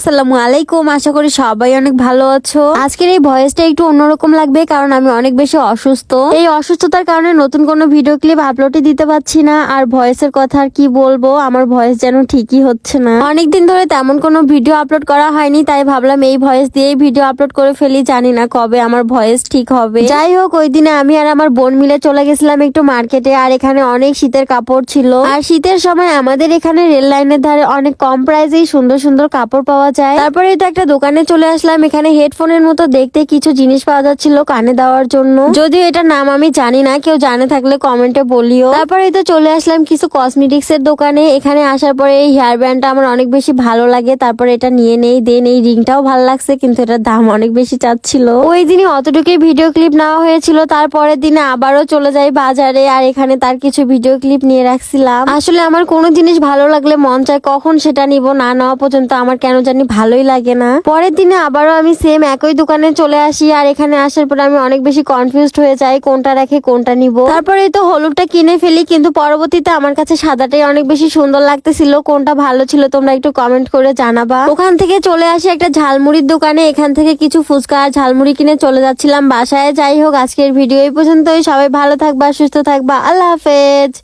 আসসালামু আলাইকুম। আশা করি সবাই অনেক ভালো আছো। আজকের এই ভয়েসটা একটু অন্যরকম লাগবে কারণ আমি অনেক বেশি অসুস্থ। এই অসুস্থতার কারণে নতুন কোনো ভিডিও ক্লিপ আপলোডই দিতে পারছি না। আর ভয়েসের কথা আর কি বলবো, আমার ভয়েস যেন ঠিকই হচ্ছে না। অনেকদিন ধরে তেমন কোনো ভিডিও আপলোড করা হয়নি, তাই ভাবলাম এই ভয়েস দিয়েই ভিডিও আপলোড করে ফেলি। জানি না কবে আমার ভয়েস ঠিক হবে। যাই হোক, ওই দিনে আমি আর আমার বোন মিলে চলে গেছিলাম একটু মার্কেটে। আর এখানে অনেক শীতের কাপড় ছিল। আর শীতের সময় আমাদের এখানে রেল লাইনের ধারে অনেক কম প্রাইসেই সুন্দর সুন্দর কাপড় পাওয়া যায়। তারপরে তো একটা দোকানে চলে আসলাম। এখানে হেডফোনের মতো দেখতে কিছু জিনিস পাওয়া যাচ্ছিল কানে দেওয়ার জন্য, যদিও এটার নাম আমি জানি না, কেউ জানে থাকলে কমেন্টে বলিও। তারপরে তো চলে আসলাম কিছু কসমেটিক্স এর দোকানে। এখানে আসার পরে এই হেয়ার ব্যান্ডটা আমার অনেক বেশি ভালো লাগে, তারপরে এটা নিয়ে নেই। দেন এই রিংটাও ভালো লাগছে, কিন্তু এটার দাম অনেক বেশি চাচ্ছিল। ওই দিনই অতটুকুই ভিডিও ক্লিপ নেওয়া হয়েছিল। তারপরের দিনে আবারও চলে যাই বাজারে, আর এখানে তার কিছু ভিডিও ক্লিপ নিয়ে রাখছিলাম। আসলে আমার কোনো জিনিস ভালো লাগলে মন চায় কখন সেটা নিব, না নেওয়া পর্যন্ত আমার কেন জানি ভালোই লাগে না। পরের দিনে আবারও আমি সেম একই দোকানে চলে আসি। আর এখানে আসার পরে আমি অনেক বেশি কনফিউজড হয়ে যাই কোনটা রেখে কোনটা নিব। তারপরে তো হলুদটা কিনে ফেলি, কিন্তু পরবর্তীতে আমার কাছে সাদাটাই অনেক বেশি সুন্দর লাগতেছিল। কোনটা ভালো ছিল তোমরা একটু কমেন্ট করে জানাবা। ওখান থেকে চলে আসি একটা ঝালমুড়ির দোকানে। এখান থেকে কিছু ফুচকা আর ঝালমুড়ি কিনে চলে যাচ্ছিলাম বাসায়। যাই হোক, আজকের ভিডিও এই পর্যন্তই। সবাই ভালো থাকবা, সুস্থ থাকবা। আল্লাহ হাফেজ।